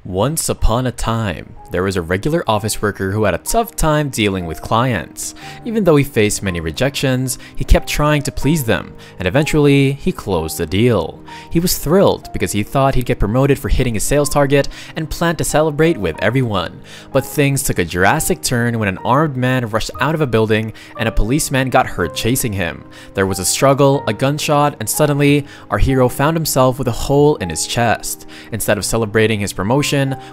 Once upon a time, there was a regular office worker who had a tough time dealing with clients. Even though he faced many rejections, he kept trying to please them, and eventually, he closed the deal. He was thrilled because he thought he'd get promoted for hitting his sales target and planned to celebrate with everyone. But things took a drastic turn when an armed man rushed out of a building and a policeman got hurt chasing him. There was a struggle, a gunshot, and suddenly, our hero found himself with a hole in his chest. Instead of celebrating his promotion,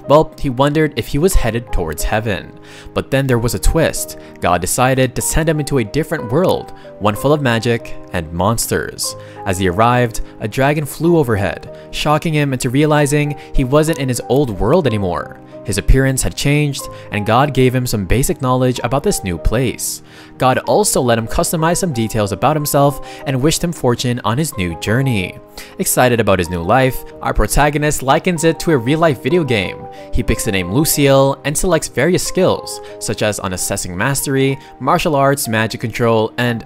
well, he wondered if he was headed towards heaven. But then there was a twist. God decided to send him into a different world, one full of magic and monsters. As he arrived, a dragon flew overhead, shocking him into realizing he wasn't in his old world anymore. His appearance had changed, and God gave him some basic knowledge about this new place. God also let him customize some details about himself and wished him fortune on his new journey. Excited about his new life, our protagonist likens it to a real-life video game. He picks the name Lucille and selects various skills, such as on assessing mastery, martial arts, magic control, and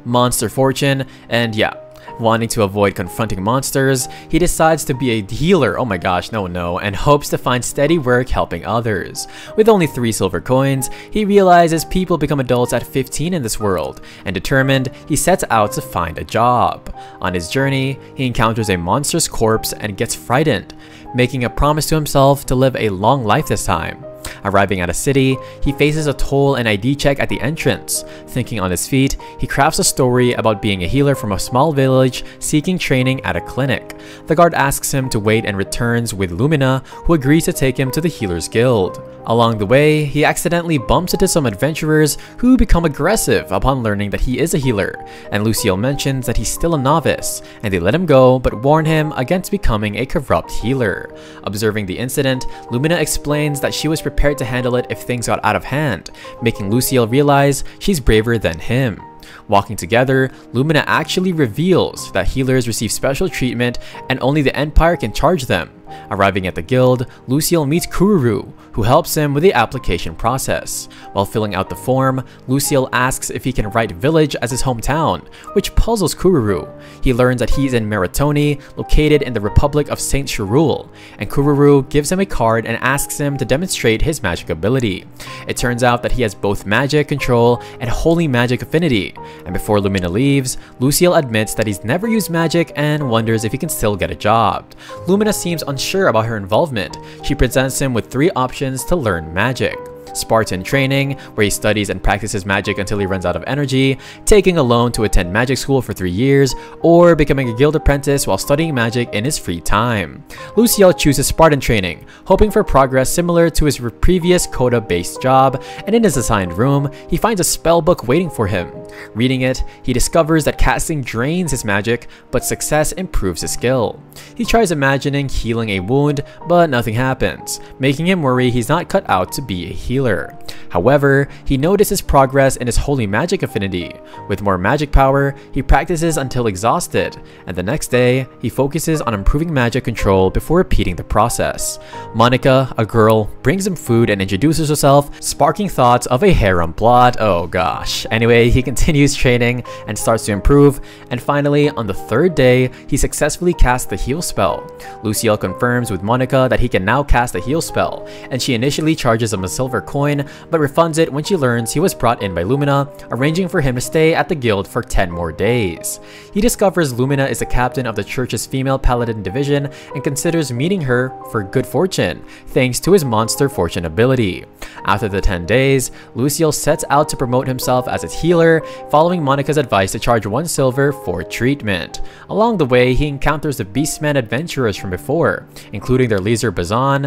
monster fortune, and yeah. Wanting to avoid confronting monsters, he decides to be a healer, oh my gosh, no, and hopes to find steady work helping others. With only 3 silver coins, he realizes people become adults at 15 in this world, and determined, he sets out to find a job. On his journey, he encounters a monster's corpse and gets frightened, making a promise to himself to live a long life this time. Arriving at a city, he faces a toll and ID check at the entrance. Thinking on his feet, he crafts a story about being a healer from a small village seeking training at a clinic. The guard asks him to wait and returns with Lumina, who agrees to take him to the Healers Guild. Along the way, he accidentally bumps into some adventurers who become aggressive upon learning that he is a healer, and Lucille mentions that he's still a novice, and they let him go but warn him against becoming a corrupt healer. Observing the incident, Lumina explains that she was prepared to handle it if things got out of hand, making Lucille realize she's braver than him. Walking together, Lumina actually reveals that healers receive special treatment and only the Empire can charge them. Arriving at the guild, Lucille meets Kururu, who helps him with the application process. While filling out the form, Lucille asks if he can write village as his hometown, which puzzles Kururu. He learns that he's in Meritoni, located in the Republic of Saint Shirul, and Kururu gives him a card and asks him to demonstrate his magic ability. It turns out that he has both magic control and holy magic affinity, and before Lumina leaves, Lucille admits that he's never used magic and wonders if he can still get a job. Lumina seems unsure about her involvement. She presents him with 3 options to learn magic: Spartan training, where he studies and practices magic until he runs out of energy, taking a loan to attend magic school for 3 years, or becoming a guild apprentice while studying magic in his free time. Lucille chooses Spartan training, hoping for progress similar to his previous quota-based job, and in his assigned room, he finds a spell book waiting for him. Reading it, he discovers that casting drains his magic, but success improves his skill. He tries imagining healing a wound, but nothing happens, making him worry he's not cut out to be a healer. However, he notices progress in his holy magic affinity. With more magic power, he practices until exhausted, and the next day, he focuses on improving magic control before repeating the process. Monica, a girl, brings him food and introduces herself, sparking thoughts of a harem plot. Oh gosh. Anyway, he continues training and starts to improve, and finally, on the 3rd day, he successfully casts the heal spell. Lucille confirms with Monica that he can now cast the heal spell, and she initially charges him a silver coin, but refunds it when she learns he was brought in by Lumina, arranging for him to stay at the guild for 10 more days. He discovers Lumina is the captain of the church's female paladin division and considers meeting her for good fortune, thanks to his monster fortune ability. After the 10 days, Lucille sets out to promote himself as a healer, following Monica's advice to charge 1 silver for treatment. Along the way, he encounters the Beastman adventurers from before, including their leader Bazan,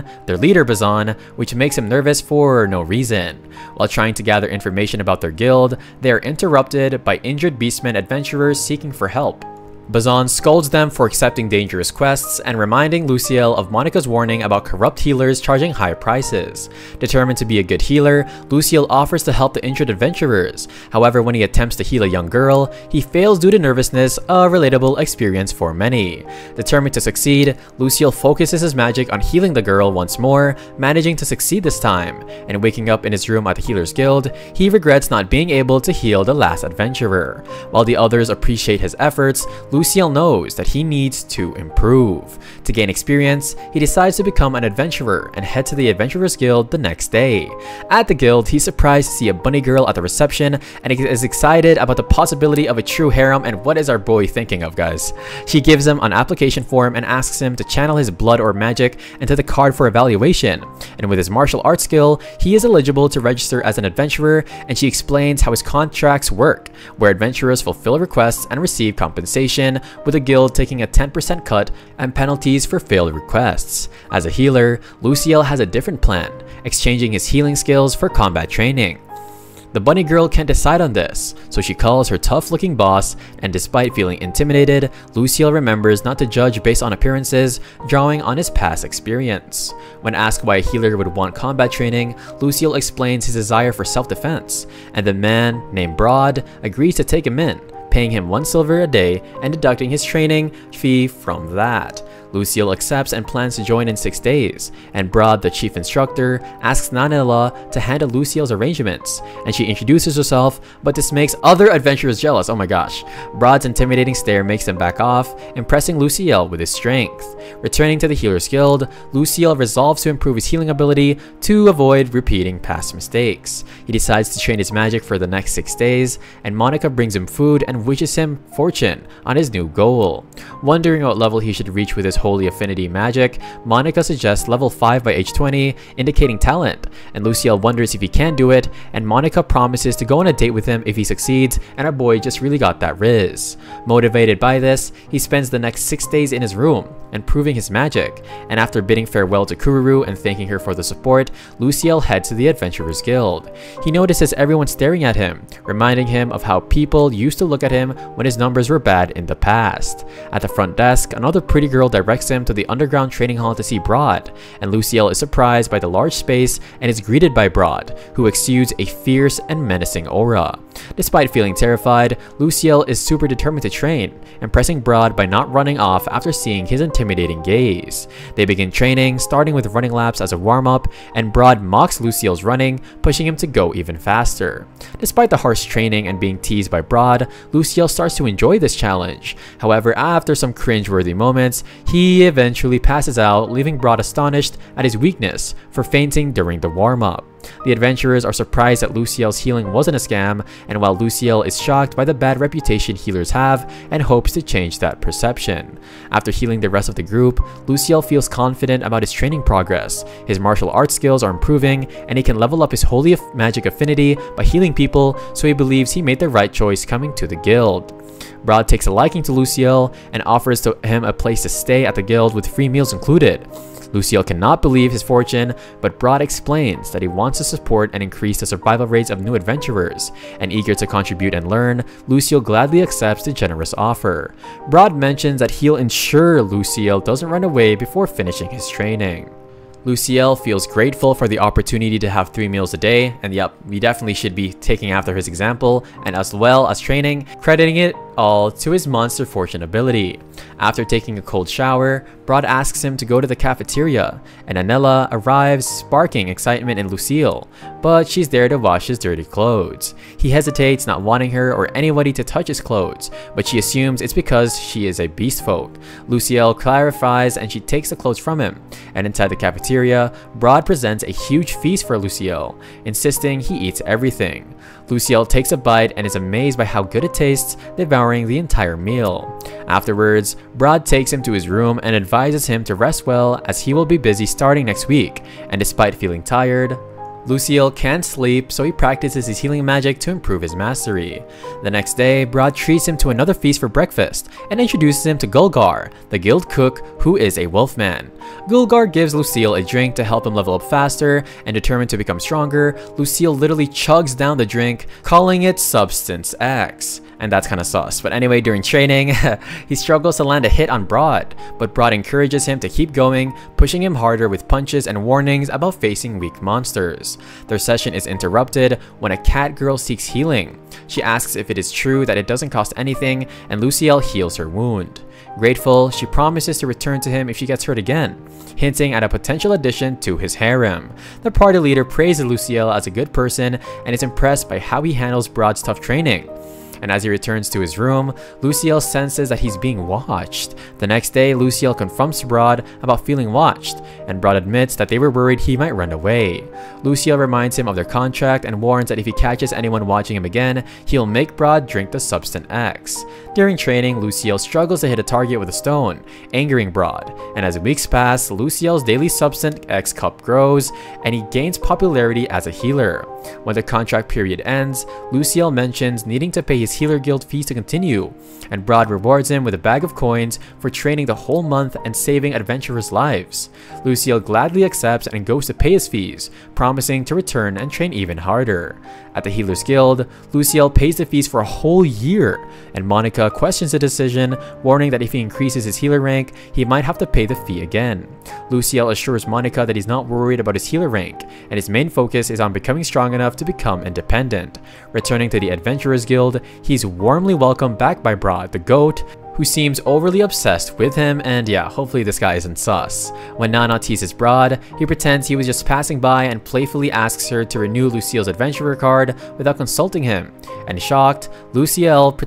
which makes him nervous for no reason. While trying to gather information about their guild, they are interrupted by injured Beastmen adventurers seeking for help. Bazan scolds them for accepting dangerous quests and reminding Lucille of Monica's warning about corrupt healers charging high prices. Determined to be a good healer, Lucille offers to help the injured adventurers. However, when he attempts to heal a young girl, he fails due to nervousness, a relatable experience for many. Determined to succeed, Lucille focuses his magic on healing the girl once more, managing to succeed this time, and waking up in his room at the Healers Guild, he regrets not being able to heal the last adventurer. While the others appreciate his efforts, Luciel knows that he needs to improve. To gain experience, he decides to become an adventurer and head to the Adventurers Guild the next day. At the guild, he's surprised to see a bunny girl at the reception and is excited about the possibility of a true harem. And what is our boy thinking of, guys? She gives him an application form and asks him to channel his blood or magic into the card for evaluation. And with his martial arts skill, he is eligible to register as an adventurer, and she explains how his contracts work, where adventurers fulfill requests and receive compensation, with the guild taking a 10% cut and penalties for failed requests. As a healer, Luciel has a different plan, exchanging his healing skills for combat training. The bunny girl can't decide on this, so she calls her tough-looking boss, and despite feeling intimidated, Luciel remembers not to judge based on appearances, drawing on his past experience. When asked why a healer would want combat training, Luciel explains his desire for self-defense, and the man, named Broad, agrees to take him in, paying him 1 silver a day and deducting his training fee from that. Luciel accepts and plans to join in 6 days, and Broad, the chief instructor, asks Nanela to handle Luciel's arrangements, and she introduces herself, but this makes other adventurers jealous. Oh my gosh. Broad's intimidating stare makes them back off, impressing Luciel with his strength. Returning to the Healer's Guild, Luciel resolves to improve his healing ability to avoid repeating past mistakes. He decides to train his magic for the next 6 days, and Monica brings him food and wishes him fortune on his new goal. Wondering what level he should reach with his Holy Affinity magic, Monica suggests level 5 by age 20, indicating talent, and Luciel wonders if he can do it, and Monica promises to go on a date with him if he succeeds, and our boy just really got that riz. Motivated by this, he spends the next 6 days in his room, improving his magic, and after bidding farewell to Kururu and thanking her for the support, Luciel heads to the Adventurers Guild. He notices everyone staring at him, reminding him of how people used to look at him when his numbers were bad in the past. At the front desk, another pretty girl directs him to the underground training hall to see Broad, and Luciel is surprised by the large space and is greeted by Broad, who exudes a fierce and menacing aura. Despite feeling terrified, Luciel is super determined to train, impressing Broad by not running off after seeing his intimidating gaze. They begin training, starting with running laps as a warm-up, and Broad mocks Luciel's running, pushing him to go even faster. Despite the harsh training and being teased by Broad, Luciel starts to enjoy this challenge. However, after some cringe-worthy moments, he eventually passes out, leaving Broad astonished at his weakness for fainting during the warm-up. The adventurers are surprised that Luciel's healing wasn't a scam, and while Luciel is shocked by the bad reputation healers have and hopes to change that perception. After healing the rest of the group, Luciel feels confident about his training progress. His martial arts skills are improving, and he can level up his holy magic affinity by healing people, so he believes he made the right choice coming to the guild. Broad takes a liking to Luciel and offers him a place to stay at the guild with free meals included. Luciel cannot believe his fortune, but Broad explains that he wants to support and increase the survival rates of new adventurers, and eager to contribute and learn, Luciel gladly accepts the generous offer. Broad mentions that he'll ensure Luciel doesn't run away before finishing his training. Luciel feels grateful for the opportunity to have 3 meals a day, and yep, we definitely should be taking after his example, and as well as training, crediting it all to his monster fortune ability. After taking a cold shower, Broad asks him to go to the cafeteria, and Anela arrives, sparking excitement in Luciel, but she's there to wash his dirty clothes. He hesitates, not wanting her or anybody to touch his clothes, but she assumes it's because she is a beast folk. Luciel clarifies and she takes the clothes from him, and inside the cafeteria, Broad presents a huge feast for Luciel, insisting he eats everything. Luciel takes a bite and is amazed by how good it tastes, devouring the entire meal. Afterwards, Broad takes him to his room and advises him to rest well as he will be busy starting next week, and despite feeling tired, Luciel can't sleep, so he practices his healing magic to improve his mastery. The next day, Broad treats him to another feast for breakfast and introduces him to Gulgar, the guild cook who is a wolfman. Gulgar gives Luciel a drink to help him level up faster, and determined to become stronger, Luciel literally chugs down the drink, calling it Substance X. And that's kind of sus. But anyway, during training, he struggles to land a hit on Broad, but Broad encourages him to keep going, pushing him harder with punches and warnings about facing weak monsters. Their session is interrupted when a cat girl seeks healing. She asks if it is true that it doesn't cost anything, and Luciel heals her wound. Grateful, she promises to return to him if she gets hurt again, hinting at a potential addition to his harem. The party leader praises Luciel as a good person and is impressed by how he handles Broad's tough training. and as he returns to his room, Luciel senses that he's being watched. The next day, Luciel confronts Brod about feeling watched, and Brod admits that they were worried he might run away. Luciel reminds him of their contract and warns that if he catches anyone watching him again, he'll make Brod drink the substance X. During training, Luciel struggles to hit a target with a stone, angering Brod, and as weeks pass, Luciel's daily substance X cup grows, and he gains popularity as a healer. When the contract period ends, Luciel mentions needing to pay his healer guild fees to continue, and Brod rewards him with a bag of coins for training the whole month and saving adventurers' lives. Luciel gladly accepts and goes to pay his fees, promising to return and train even harder. At the Healers Guild, Luciel pays the fees for a whole year, and Monica questions the decision, warning that if he increases his healer rank, he might have to pay the fee again. Luciel assures Monica that he's not worried about his healer rank, and his main focus is on becoming strong enough to become independent. Returning to the Adventurers Guild, he's warmly welcomed back by Brod, the goat, who seems overly obsessed with him, and yeah, hopefully this guy isn't sus. When Nana teases Brod, he pretends he was just passing by and playfully asks her to renew Luciel's adventurer card without consulting him. And shocked, Luciel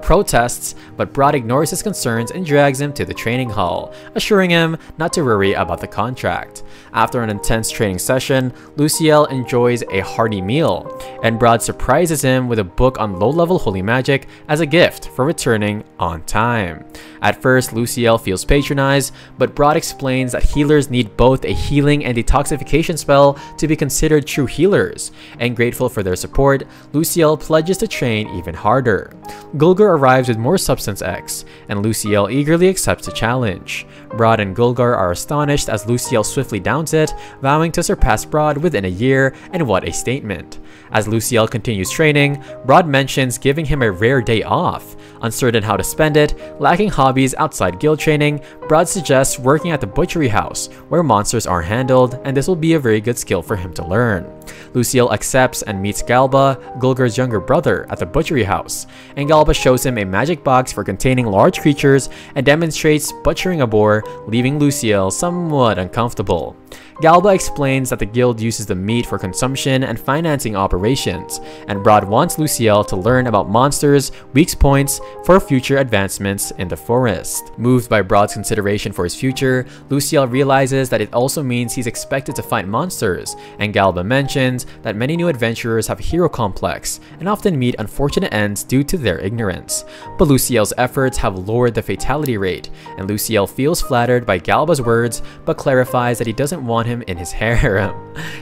protests, but Brod ignores his concerns and drags him to the training hall, assuring him not to worry about the contract. After an intense training session, Luciel enjoys a hearty meal, and Brod surprises him with a book on low-level holy magic as a gift for returning on time. At first, Luciel feels patronized, but Brod explains that healers need both a healing and detoxification spell to be considered true healers, and grateful for their support, Luciel pledges to train even harder. Gulgar arrives with more Substance X, and Luciel eagerly accepts the challenge. Brod and Gulgar are astonished as Luciel swiftly downs it, vowing to surpass Brod within a year, and what a statement. As Luciel continues training, Brod mentions giving him a rare day off. Uncertain how to spend it, lacking hobbies outside guild training, Brod suggests working at the butchery house, where monsters are handled, and this will be a very good skill for him to learn. Luciel accepts and meets Galba, Gulgar's younger brother, at the butchery house, and Galba shows him a magic box for containing large creatures and demonstrates butchering a boar, leaving Luciel somewhat uncomfortable. Galba explains that the guild uses the meat for consumption and financing operations, and Brod wants Luciel to learn about monsters' weak points for future advancements in the forest. Moved by Brod's consideration for his future, Luciel realizes that it also means he's expected to fight monsters, and Galba mentions that many new adventurers have a hero complex and often meet unfortunate ends due to their ignorance. But Luciel's efforts have lowered the fatality rate, and Luciel feels flattered by Galba's words but clarifies that he doesn't want him in his harem.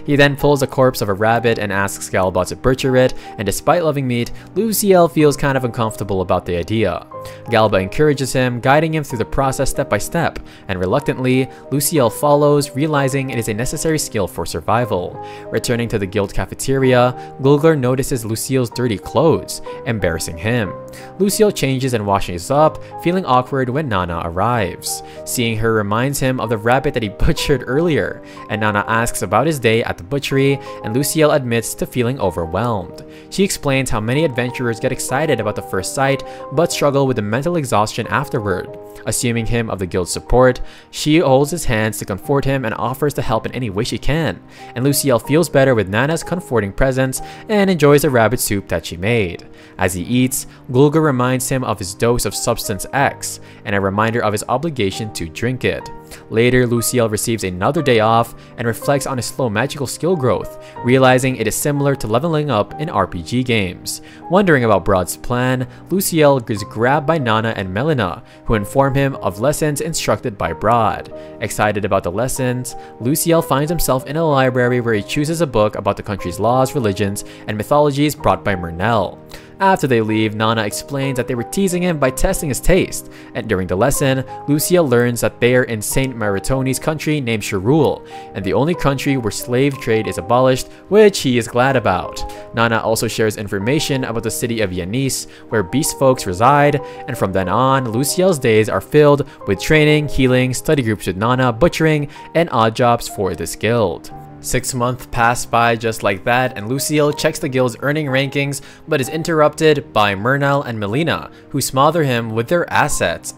He then pulls the corpse of a rabbit and asks Galba to butcher it, and despite loving meat, Luciel feels kind of uncomfortable about the idea. Galba encourages him, guiding him through the process step by step, and reluctantly, Luciel follows, realizing it is a necessary skill for survival. Returning to the guild cafeteria, Gulgar notices Luciel's dirty clothes, embarrassing him. Luciel changes and washes up, feeling awkward when Nana arrives. Seeing her reminds him of the rabbit that he butchered earlier, and Nana asks about his day at the butchery, and Luciel admits to feeling overwhelmed. She explains how many adventurers get excited about the first sight, but struggle with the mental exhaustion afterward. Assuming him of the guild's support, she holds his hands to comfort him and offers to help in any way she can, and Luciel feels better with Nana's comforting presence and enjoys the rabbit soup that she made. As he eats, Gulgar reminds him of his dose of Substance X, and a reminder of his obligation to drink it. Later, Luciel receives another day off and reflects on his slow magical skill growth, realizing it is similar to leveling up in RPG games. Wondering about Brod's plan, Luciel is grabbed by Nana and Melina, who inform him of lessons instructed by Brod. Excited about the lessons, Luciel finds himself in a library where he chooses a book about the country's laws, religions, and mythologies brought by Murnell. After they leave, Nana explains that they were teasing him by testing his taste, and during the lesson, Luciel learns that they are in Saint Maritoni's country named Sherul, and the only country where slave trade is abolished, which he is glad about. Nana also shares information about the city of Yanis, where beast folks reside, and from then on, Luciel's days are filled with training, healing, study groups with Nana, butchering, and odd jobs for this guild. 6 months pass by just like that, and Luciel checks the guild's earning rankings, but is interrupted by Murnell and Melina, who smother him with their assets.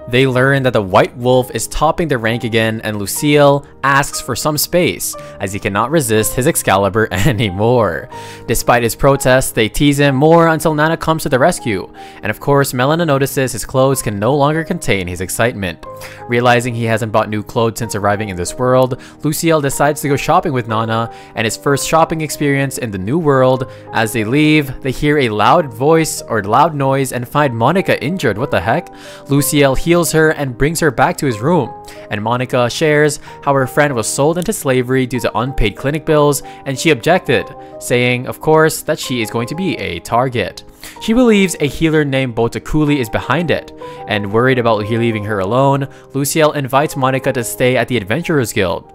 They learn that the White Wolf is topping the rank again, and Lucille asks for some space as he cannot resist his Excalibur anymore. Despite his protests, they tease him more until Nana comes to the rescue, and of course Melina notices his clothes can no longer contain his excitement. Realizing he hasn't bought new clothes since arriving in this world, Lucille decides to go shopping with Nana, and his first shopping experience in the new world. As they leave, they hear a loud noise and find Monica injured. What the heck? Lucille heals her and brings her back to his room, and Monica shares how her friend was sold into slavery due to unpaid clinic bills, and she objected, saying of course that she is going to be a target. She believes a healer named Botakuli is behind it, and worried about leaving her alone, Lucille invites Monica to stay at the Adventurers Guild.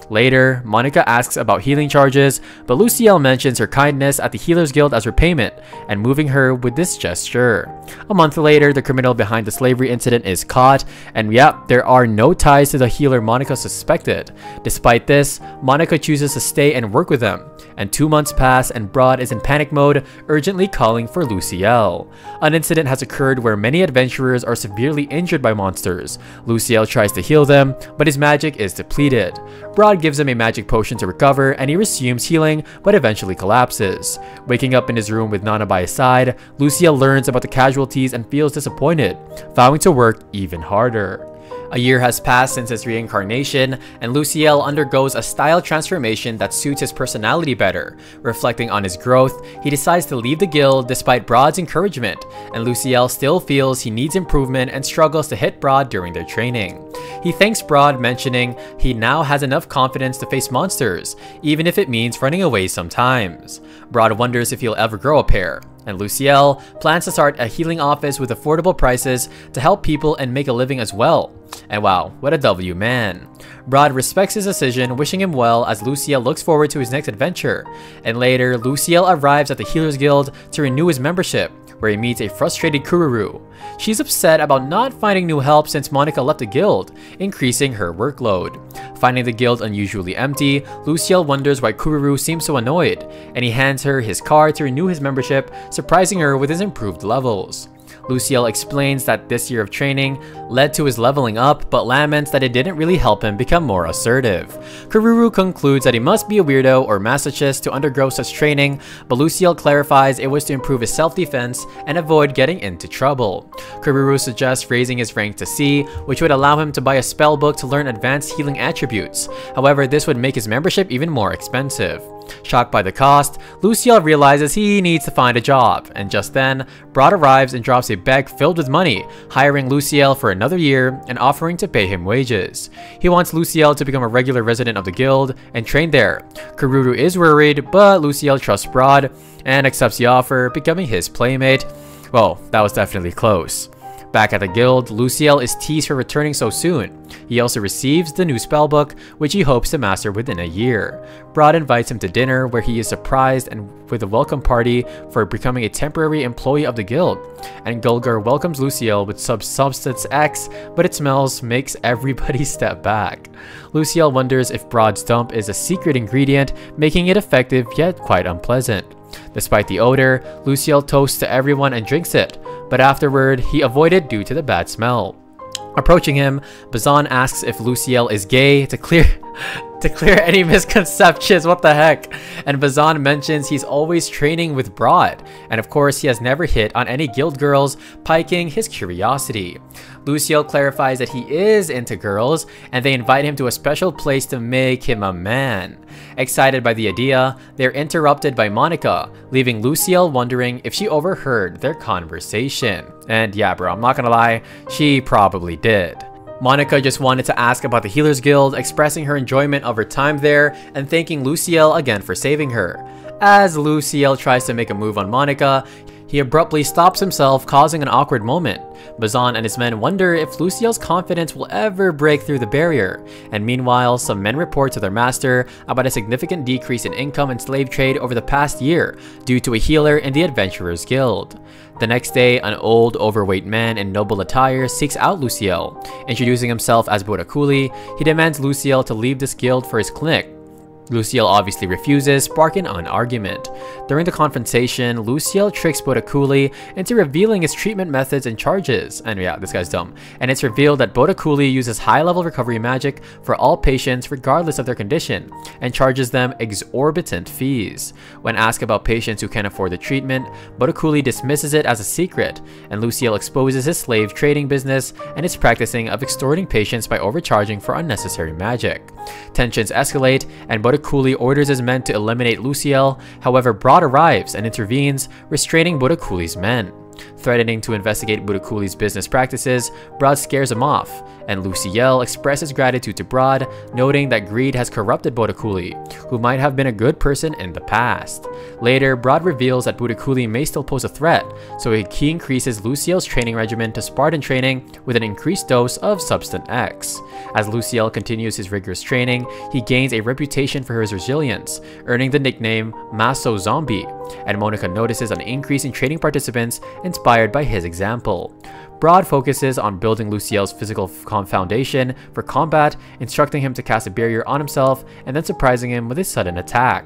Later, Monica asks about healing charges, but Lucille mentions her kindness at the Healers Guild as repayment, and moving her with this gesture. A month later, the criminal behind the slavery incident is caught, and yep, there are no ties to the healer Monica suspected. Despite this, Monica chooses to stay and work with them, and 2 months pass and Broad is in panic mode, urgently calling for Lucille. An incident has occurred where many adventurers are severely injured by monsters. Lucille tries to heal them, but his magic is depleted. Broad gives him a magic potion to recover, and he resumes healing, but eventually collapses. Waking up in his room with Nana by his side, Lucille learns about the casualties and feels disappointed, vowing to work even harder. A year has passed since his reincarnation, and Lucille undergoes a style transformation that suits his personality better. Reflecting on his growth, he decides to leave the guild despite Broad's encouragement, and Lucille still feels he needs improvement and struggles to hit Broad during their training. He thanks Broad, mentioning he now has enough confidence to face monsters, even if it means running away sometimes. Broad wonders if he'll ever grow a pair, and Lucille plans to start a healing office with affordable prices to help people and make a living as well. And wow, what a W man. Broad respects his decision, wishing him well as Lucille looks forward to his next adventure. And later, Lucille arrives at the Healers Guild to renew his membership, where he meets a frustrated Kururu. She's upset about not finding new help since Monica left the guild, increasing her workload. Finding the guild unusually empty, Lucille wonders why Kururu seems so annoyed, and he hands her his card to renew his membership, surprising her with his improved levels. Lucille explains that this year of training led to his leveling up, but laments that it didn't really help him become more assertive. Kururu concludes that he must be a weirdo or masochist to undergo such training, but Lucille clarifies it was to improve his self-defense and avoid getting into trouble. Kururu suggests raising his rank to C, which would allow him to buy a spell book to learn advanced healing attributes. However, this would make his membership even more expensive. Shocked by the cost, Lucille realizes he needs to find a job, and just then, Broad arrives and drops a bag filled with money, hiring Lucille for another year and offering to pay him wages. He wants Lucille to become a regular resident of the guild and train there. Kururu is worried, but Lucille trusts Broad and accepts the offer, becoming his playmate. Well, that was definitely close. Back at the guild, Lucille is teased for returning so soon. He also receives the new spellbook, which he hopes to master within a year. Broad invites him to dinner, where he is surprised and with a welcome party for becoming a temporary employee of the guild. And Gulgar welcomes Lucille with Substance X, but its smells makes everybody step back. Lucille wonders if Broad's dump is a secret ingredient, making it effective yet quite unpleasant. Despite the odor, Lucille toasts to everyone and drinks it, but afterward, he avoided due to the bad smell. Approaching him, Bazan asks if Lucille is gay to clear any misconceptions. What the heck? And Bazan mentions he's always training with Broad, and of course he has never hit on any guild girls, piquing his curiosity. Lucille clarifies that he is into girls, and they invite him to a special place to make him a man. Excited by the idea, they're interrupted by Monica, leaving Lucille wondering if she overheard their conversation. And yeah bro, I'm not gonna lie, she probably did. Monica just wanted to ask about the Healers Guild, expressing her enjoyment of her time there and thanking Lucille again for saving her. As Lucille tries to make a move on Monica, he abruptly stops himself, causing an awkward moment. Bazan and his men wonder if Lucille's confidence will ever break through the barrier, and meanwhile, some men report to their master about a significant decrease in income and slave trade over the past year due to a healer in the Adventurers Guild. The next day, an old, overweight man in noble attire seeks out Lucille. Introducing himself as Botakuli, he demands Lucille to leave this guild for his clinic. Luciel obviously refuses, sparking an argument. During the confrontation, Luciel tricks Bodakuli into revealing his treatment methods and charges. And yeah, this guy's dumb. And it's revealed that Bodakuli uses high-level recovery magic for all patients regardless of their condition, and charges them exorbitant fees. When asked about patients who can't afford the treatment, Bodakuli dismisses it as a secret, and Luciel exposes his slave trading business and its practicing of extorting patients by overcharging for unnecessary magic. Tensions escalate, and Bodakuli orders his men to eliminate Luciel. However, Broad arrives and intervenes, restraining Bodakuli's men. Threatening to investigate Bodakuli's business practices, Broad scares him off, and Luciel expresses gratitude to Broad, noting that greed has corrupted Bodakuli, who might have been a good person in the past. Later, Broad reveals that Bodakuli may still pose a threat, so he increases Luciel's training regimen to Spartan training with an increased dose of Substance X. As Luciel continues his rigorous training, he gains a reputation for his resilience, earning the nickname Maso Zombie, and Monica notices an increase in training participants inspired by his example. Broad focuses on building Luciel's physical foundation for combat, instructing him to cast a barrier on himself and then surprising him with a sudden attack.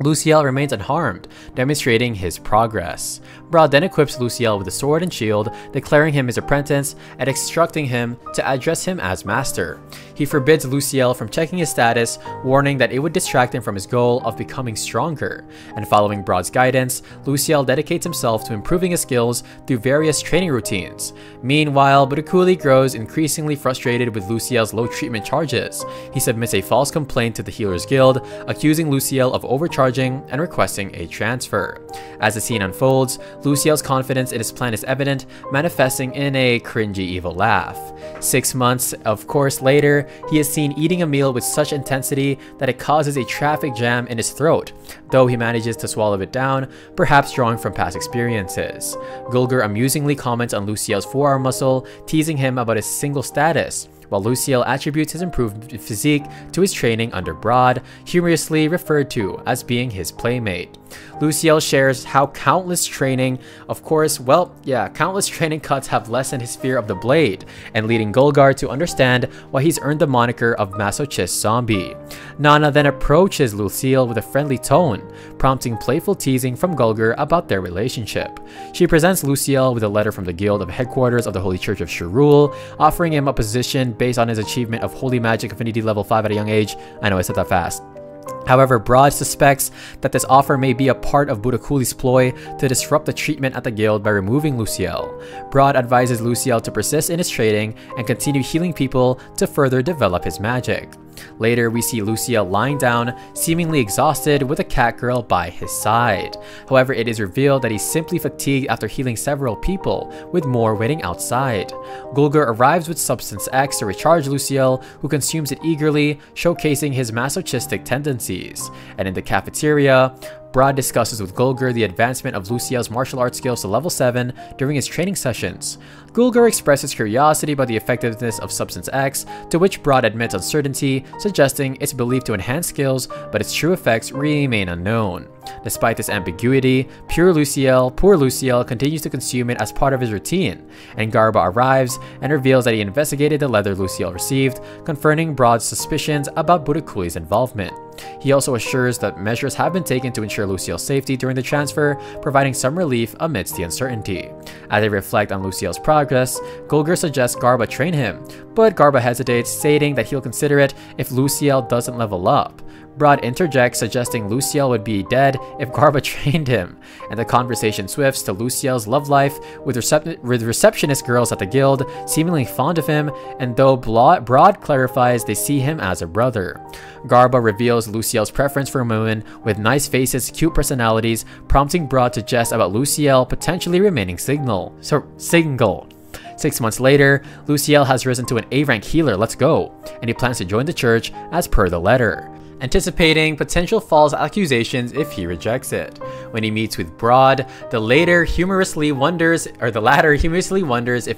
Luciel remains unharmed, demonstrating his progress. Broad then equips Luciel with a sword and shield, declaring him his apprentice and instructing him to address him as master. He forbids Luciel from checking his status, warning that it would distract him from his goal of becoming stronger. And following Broad's guidance, Luciel dedicates himself to improving his skills through various training routines. Meanwhile, Bodakuli grows increasingly frustrated with Luciel's low treatment charges. He submits a false complaint to the Healers Guild, accusing Luciel of overcharging and requesting a transfer. As the scene unfolds, Luciel's confidence in his plan is evident, manifesting in a cringy evil laugh. 6 months, of course, later, he is seen eating a meal with such intensity that it causes a traffic jam in his throat, though he manages to swallow it down, perhaps drawing from past experiences. Gulgur amusingly comments on Luciel's forearm muscle, teasing him about his single status, while Luciel attributes his improved physique to his training under Broad, humorously referred to as being his playmate. Luciel shares how countless training cuts have lessened his fear of the blade, and leading Gulgur to understand why he's earned the moniker of Masochist Zombie. Nana then approaches Luciel with a friendly tone, prompting playful teasing from Gulgur about their relationship. She presents Luciel with a letter from the Guild of Headquarters of the Holy Church of Shirul, offering him a position based on his achievement of Holy Magic Affinity level 5 at a young age. I know I said that fast. However, Broad suspects that this offer may be a part of Bodakuli's ploy to disrupt the treatment at the guild by removing Luciel. Broad advises Luciel to persist in his trading and continue healing people to further develop his magic. Later, we see Luciel lying down, seemingly exhausted, with a cat girl by his side. However, it is revealed that he's simply fatigued after healing several people, with more waiting outside. Gulgur arrives with Substance X to recharge Luciel, who consumes it eagerly, showcasing his masochistic tendencies. And in the cafeteria, Broad discusses with Gulgur the advancement of Luciel's martial arts skills to level 7 during his training sessions. Gulgur expresses curiosity about the effectiveness of Substance X, to which Broad admits uncertainty, suggesting it's believed to enhance skills, but its true effects remain unknown. Despite this ambiguity, poor Luciel continues to consume it as part of his routine, and Garba arrives and reveals that he investigated the letter Luciel received, confirming Broad's suspicions about Bodakuli's involvement. He also assures that measures have been taken to ensure Luciel's safety during the transfer, providing some relief amidst the uncertainty. As they reflect on Luciel's progress, Gulgur suggests Garba train him, but Garba hesitates, stating that he'll consider it if Luciel doesn't level up. Broad interjects, suggesting Luciel would be dead if Garba trained him, and the conversation swifts to Luciel's love life with receptionist girls at the guild, seemingly fond of him, and though Broad clarifies they see him as a brother. Garba reveals Luciel's preference for women with nice faces, cute personalities, prompting Broad to jest about Luciel potentially remaining single. 6 months later, Luciel has risen to an A-rank healer, let's go, and he plans to join the church as per the letter, anticipating potential false accusations if he rejects it. When he meets with Broad, the latter humorously wonders if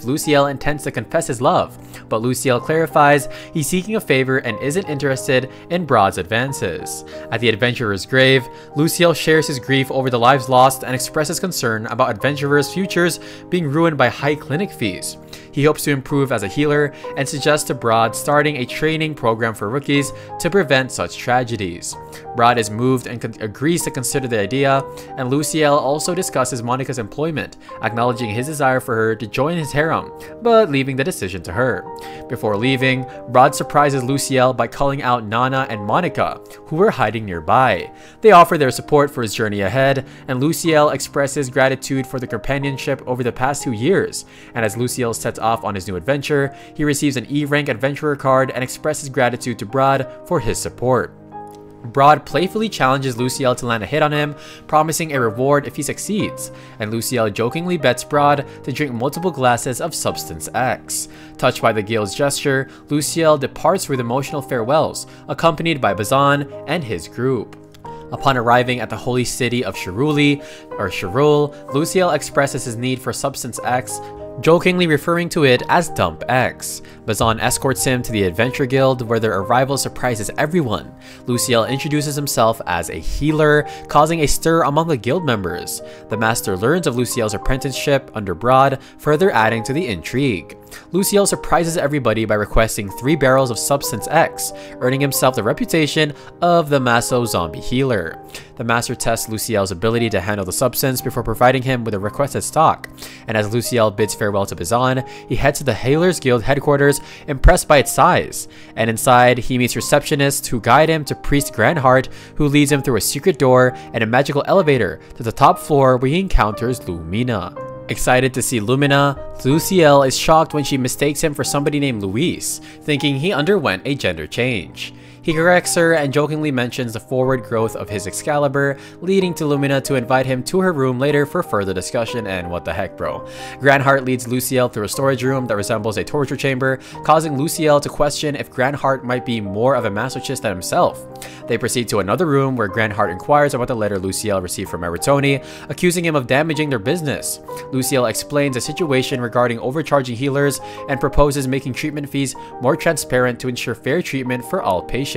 Luciel intends to confess his love, but Luciel clarifies he's seeking a favor and isn't interested in Broad's advances. At the adventurer's grave, Luciel shares his grief over the lives lost and expresses concern about adventurers' futures being ruined by high clinic fees. He hopes to improve as a healer and suggests to Brod starting a training program for rookies to prevent such tragedies. Brod is moved and agrees to consider the idea, and Luciel also discusses Monica's employment, acknowledging his desire for her to join his harem, but leaving the decision to her. Before leaving, Brod surprises Luciel by calling out Nana and Monica, who were hiding nearby. They offer their support for his journey ahead, and Luciel expresses gratitude for the companionship over the past 2 years. And as Luciel sets off on his new adventure, he receives an E-rank adventurer card and expresses gratitude to Brod for his support. Brod playfully challenges Luciel to land a hit on him, promising a reward if he succeeds, and Luciel jokingly bets Brod to drink multiple glasses of Substance X. Touched by the guild's gesture, Luciel departs with emotional farewells, accompanied by Bazan and his group. Upon arriving at the holy city of Shiruli, Luciel expresses his need for Substance X, jokingly referring to it as Dump X. Bazan escorts him to the Adventure Guild, where their arrival surprises everyone. Luciel introduces himself as a healer, causing a stir among the guild members. The master learns of Luciel's apprenticeship under Brod, further adding to the intrigue. Luciel surprises everybody by requesting 3 barrels of Substance X, earning himself the reputation of the Maso Zombie Healer. The master tests Luciel's ability to handle the substance before providing him with a requested stock, and as Luciel bids farewell to Bazan, he heads to the Healers Guild headquarters, impressed by its size. And inside, he meets receptionists who guide him to Priest Grandheart, who leads him through a secret door and a magical elevator to the top floor, where he encounters Lumina. Excited to see Lumina, Luciel is shocked when she mistakes him for somebody named Luis, thinking he underwent a gender change. He corrects her and jokingly mentions the forward growth of his Excalibur, leading to Lumina to invite him to her room later for further discussion, and what the heck, bro. Grandheart leads Luciel through a storage room that resembles a torture chamber, causing Luciel to question if Grandheart might be more of a masochist than himself. They proceed to another room where Grandheart inquires about the letter Luciel received from Maritoni, accusing him of damaging their business. Luciel explains a situation regarding overcharging healers and proposes making treatment fees more transparent to ensure fair treatment for all patients.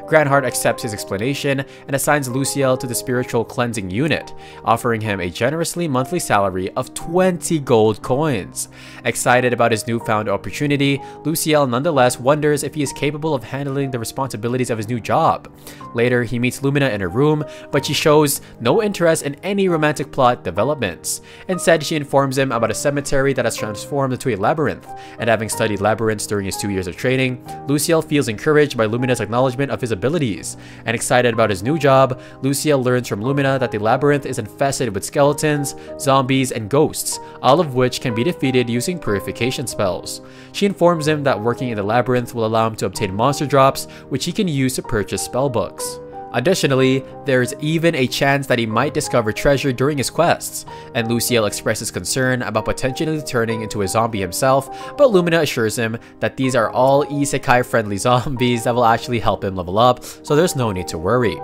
Grandheart accepts his explanation and assigns Luciel to the spiritual cleansing unit, offering him a generously monthly salary of 20 gold coins. Excited about his newfound opportunity, Luciel nonetheless wonders if he is capable of handling the responsibilities of his new job. Later, he meets Lumina in her room, but she shows no interest in any romantic plot developments. Instead, she informs him about a cemetery that has transformed into a labyrinth, and having studied labyrinths during his 2 years of training, Luciel feels encouraged by Lumina's acknowledgement of his abilities. And excited about his new job, Luciel learns from Lumina that the labyrinth is infested with skeletons, zombies, and ghosts, all of which can be defeated using purification spells. She informs him that working in the labyrinth will allow him to obtain monster drops, which he can use to purchase spell books. Additionally, there is even a chance that he might discover treasure during his quests, and Luciel expresses concern about potentially turning into a zombie himself, but Lumina assures him that these are all isekai-friendly zombies that will actually help him level up, so there's no need to worry.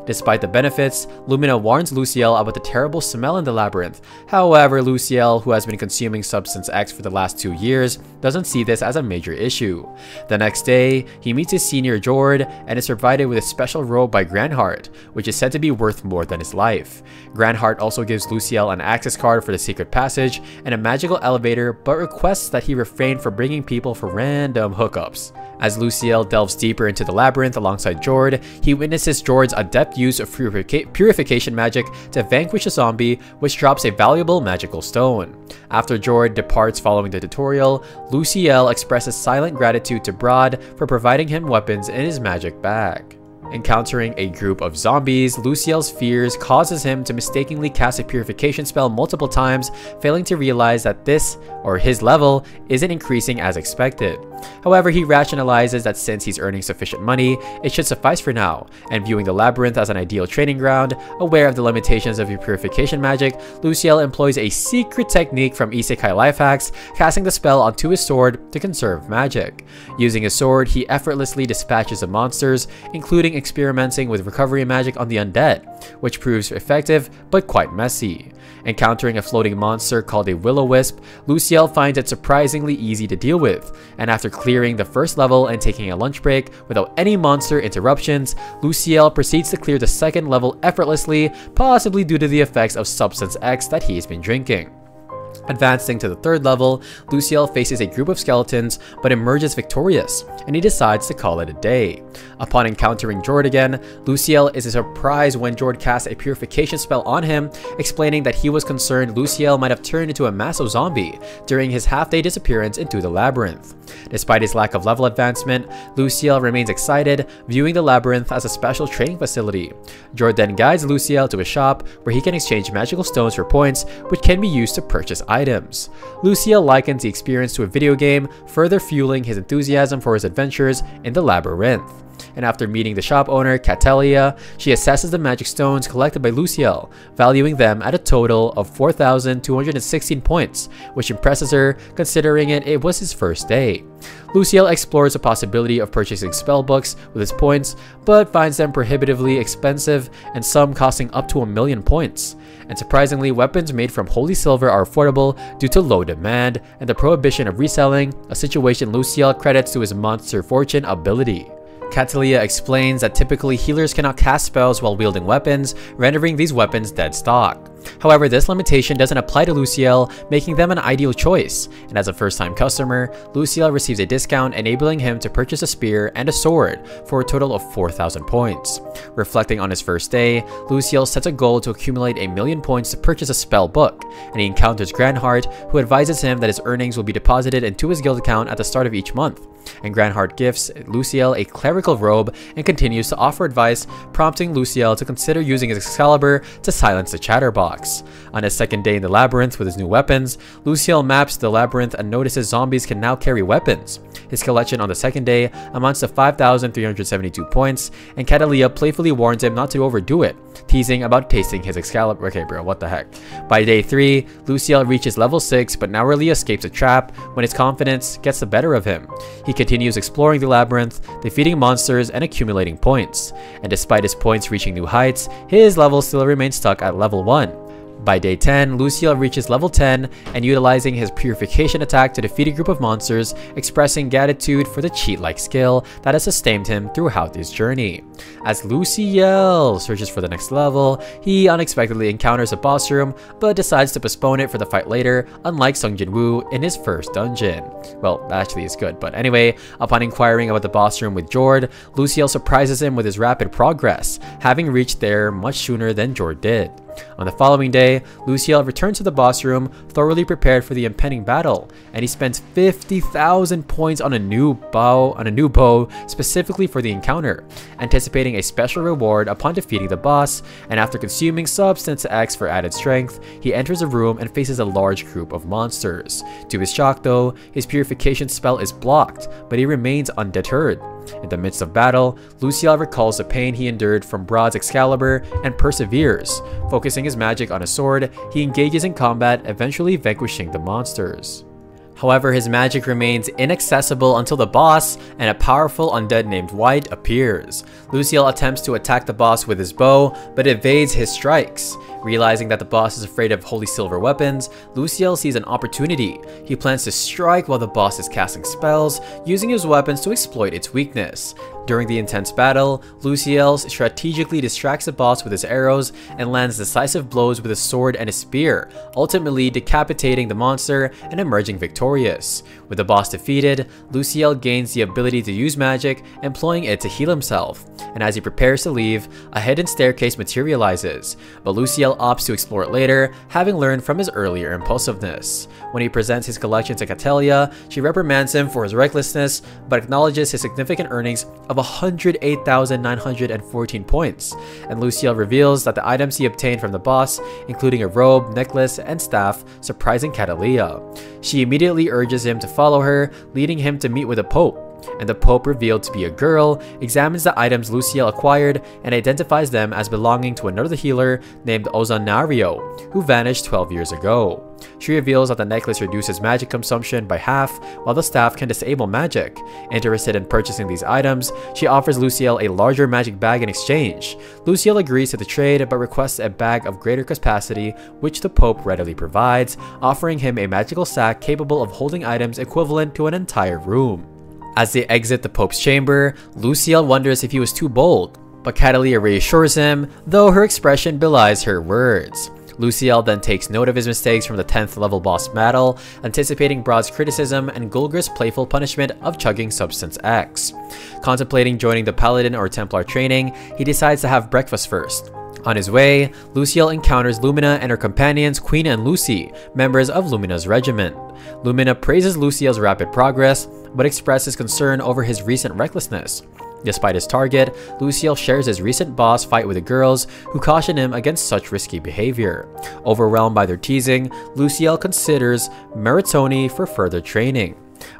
Despite the benefits, Lumina warns Luciel about the terrible smell in the labyrinth. However, Luciel, who has been consuming Substance X for the last 2 years, doesn't see this as a major issue. The next day, he meets his senior Jord and is provided with a special robe by Grandheart, which is said to be worth more than his life. Grandheart also gives Luciel an access card for the secret passage and a magical elevator, but requests that he refrain from bringing people for random hookups. As Luciel delves deeper into the labyrinth alongside Jord, he witnesses Jord's adept use of purification magic to vanquish a zombie, which drops a valuable magical stone. After Jord departs following the tutorial, Luciel expresses silent gratitude to Brod for providing him weapons in his magic bag. Encountering a group of zombies, Luciel's fears causes him to mistakenly cast a purification spell multiple times, failing to realize that his level isn't increasing as expected. However, he rationalizes that since he's earning sufficient money, it should suffice for now, and viewing the labyrinth as an ideal training ground, aware of the limitations of purification magic, Luciel employs a secret technique from Isekai Life Hacks, casting the spell onto his sword to conserve magic. Using his sword, he effortlessly dispatches the monsters, including experimenting with recovery magic on the undead, which proves effective but quite messy. Encountering a floating monster called a will-o-wisp, Luciel finds it surprisingly easy to deal with, and after clearing the first level and taking a lunch break without any monster interruptions, Luciel proceeds to clear the second level effortlessly, possibly due to the effects of Substance X that he's been drinking. Advancing to the 3rd level, Luciel faces a group of skeletons but emerges victorious, and he decides to call it a day. Upon encountering Jord again, Luciel is surprised when Jord casts a purification spell on him, explaining that he was concerned Luciel might have turned into a massive zombie during his half-day disappearance into the labyrinth. Despite his lack of level advancement, Luciel remains excited, viewing the labyrinth as a special training facility. Jord then guides Luciel to a shop where he can exchange magical stones for points, which can be used to purchase items. Luciel likens the experience to a video game, further fueling his enthusiasm for his adventures in the labyrinth. And after meeting the shop owner, Catelia, she assesses the magic stones collected by Luciel, valuing them at a total of 4,216 points, which impresses her considering it was his first day. Luciel explores the possibility of purchasing spellbooks with his points, but finds them prohibitively expensive and some costing up to 1,000,000 points. And surprisingly, weapons made from holy silver are affordable due to low demand and the prohibition of reselling, a situation Luciel credits to his monster fortune ability. Catelia explains that typically healers cannot cast spells while wielding weapons, rendering these weapons dead stock. However, this limitation doesn't apply to Luciel, making them an ideal choice, and as a first-time customer, Luciel receives a discount enabling him to purchase a spear and a sword for a total of 4,000 points. Reflecting on his first day, Luciel sets a goal to accumulate 1,000,000 points to purchase a spell book, and he encounters Grandheart, who advises him that his earnings will be deposited into his guild account at the start of each month. And Grandheart gifts Luciel a clerical robe and continues to offer advice, prompting Luciel to consider using his Excalibur to silence the chatterbox. On his second day in the labyrinth with his new weapons, Luciel maps the labyrinth and notices zombies can now carry weapons. His collection on the second day amounts to 5,372 points, and Catelia playfully warns him not to overdo it, teasing about tasting his Excalibur. Okay bro, what the heck. By day 3, Luciel reaches level 6 but narrowly escapes a trap when his confidence gets the better of him. He continues exploring the labyrinth, defeating monsters and accumulating points. And despite his points reaching new heights, his level still remains stuck at level 1. By day 10, Luciel reaches level 10 and utilizing his purification attack to defeat a group of monsters, expressing gratitude for the cheat-like skill that has sustained him throughout his journey. As Luciel searches for the next level, he unexpectedly encounters a boss room, but decides to postpone it for the fight later, unlike Sung Jin-woo in his first dungeon. Well, that actually is good, but anyway, upon inquiring about the boss room with Jord, Luciel surprises him with his rapid progress, having reached there much sooner than Jord did. On the following day, Luciel returns to the boss room, thoroughly prepared for the impending battle, and he spends 50,000 points on a new bow specifically for the encounter, anticipating a special reward upon defeating the boss. And after consuming Substance X for added strength, he enters a room and faces a large group of monsters. To his shock though, his purification spell is blocked, but he remains undeterred. In the midst of battle, Luciel recalls the pain he endured from Brod's Excalibur and perseveres. Focusing his magic on a sword, he engages in combat, eventually vanquishing the monsters. However, his magic remains inaccessible until the boss and a powerful undead named White appears. Luciel attempts to attack the boss with his bow, but evades his strikes. Realizing that the boss is afraid of holy silver weapons, Luciel sees an opportunity. He plans to strike while the boss is casting spells, using his weapons to exploit its weakness. During the intense battle, Luciel strategically distracts the boss with his arrows and lands decisive blows with his sword and his spear, ultimately decapitating the monster and emerging victorious. With the boss defeated, Luciel gains the ability to use magic, employing it to heal himself. And as he prepares to leave, a hidden staircase materializes, but Luciel opts to explore it later, having learned from his earlier impulsiveness. When he presents his collection to Catelia, she reprimands him for his recklessness, but acknowledges his significant earnings of 108,914 points, and Luciel reveals that the items he obtained from the boss, including a robe, necklace, and staff, surprising Catelia. She immediately urges him to follow her, leading him to meet with the Pope. And the Pope, revealed to be a girl, examines the items Luciel acquired and identifies them as belonging to another healer named Ozanario, who vanished 12 years ago. She reveals that the necklace reduces magic consumption by half, while the staff can disable magic. Interested in purchasing these items, she offers Luciel a larger magic bag in exchange. Luciel agrees to the trade, but requests a bag of greater capacity, which the Pope readily provides, offering him a magical sack capable of holding items equivalent to an entire room. As they exit the Pope's chamber, Luciel wonders if he was too bold, but Catelia reassures him, though her expression belies her words. Luciel then takes note of his mistakes from the 10th level boss battle, anticipating Brod's criticism and Gulgr's playful punishment of chugging Substance X. Contemplating joining the Paladin or Templar training, he decides to have breakfast first. On his way, Luciel encounters Lumina and her companions Queen and Lucy, members of Lumina's regiment. Lumina praises Luciel's rapid progress, but expresses concern over his recent recklessness. Despite his target, Luciel shares his recent boss fight with the girls, who caution him against such risky behavior. Overwhelmed by their teasing, Luciel considers Meritoni for further training.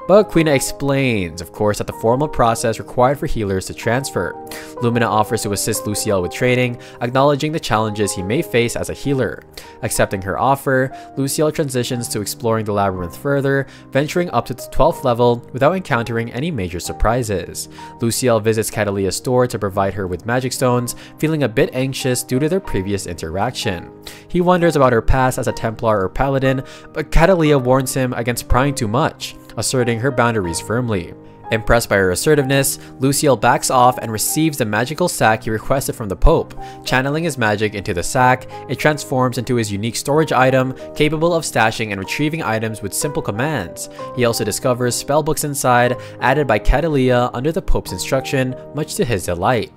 But Quina explains, of course, that the formal process required for healers to transfer. Lumina offers to assist Luciel with training, acknowledging the challenges he may face as a healer. Accepting her offer, Luciel transitions to exploring the labyrinth further, venturing up to the 12th level without encountering any major surprises. Luciel visits Catalia's store to provide her with magic stones, feeling a bit anxious due to their previous interaction. He wonders about her past as a Templar or Paladin, but Catalia warns him against prying too much, asserting her boundaries firmly. Impressed by her assertiveness, Luciel backs off and receives the magical sack he requested from the Pope. Channeling his magic into the sack, it transforms into his unique storage item, capable of stashing and retrieving items with simple commands. He also discovers spellbooks inside, added by Catalia under the Pope's instruction, much to his delight.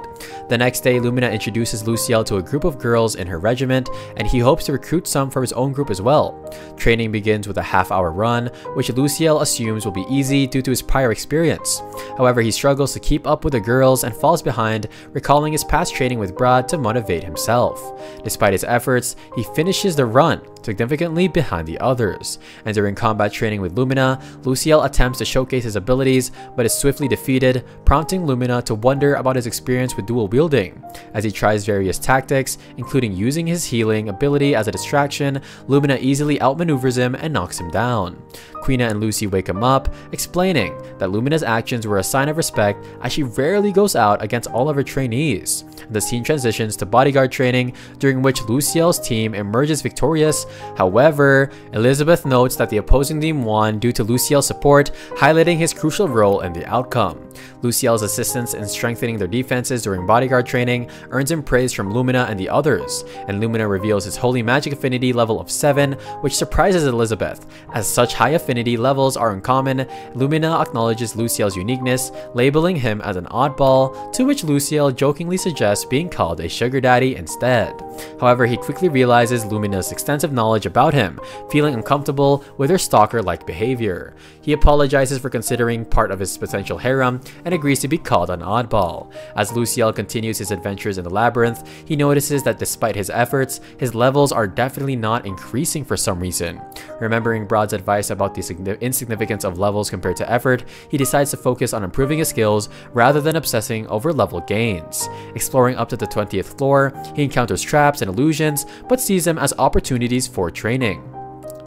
The next day, Lumina introduces Luciel to a group of girls in her regiment, and he hopes to recruit some for his own group as well. Training begins with a half-hour run, which Luciel assumes will be easy due to his prior experience. However, he struggles to keep up with the girls and falls behind, recalling his past training with Brad to motivate himself. Despite his efforts, he finishes the run, significantly behind the others. And during combat training with Lumina, Luciel attempts to showcase his abilities, but is swiftly defeated, prompting Lumina to wonder about his experience with dual wielding. As he tries various tactics, including using his healing ability as a distraction, Lumina easily outmaneuvers him and knocks him down. Quina and Lucy wake him up, explaining that Lumina's actions were a sign of respect as she rarely goes out against all of her trainees. The scene transitions to bodyguard training, during which Luciel's team emerges victorious. However, Elizabeth notes that the opposing team won due to Luciel's support, highlighting his crucial role in the outcome. Luciel's assistance in strengthening their defenses during bodyguard training earns him praise from Lumina and the others, and Lumina reveals his holy magic affinity level of 7, which surprises Elizabeth. As such high affinity levels are uncommon, Lumina acknowledges Luciel's uniqueness, labeling him as an oddball, to which Luciel jokingly suggests being called a sugar daddy instead. However, he quickly realizes Lumina's extensive knowledge about him, feeling uncomfortable with her stalker-like behavior. He apologizes for considering part of his potential harem and agrees to be called an oddball. As Luciel continues his adventures in the labyrinth, he notices that despite his efforts, his levels are definitely not increasing for some reason. Remembering Brod's advice about the insignificance of levels compared to effort, he decides to focus on improving his skills rather than obsessing over level gains. Exploring up to the 20th floor, he encounters traps and illusions, but sees them as opportunities for training.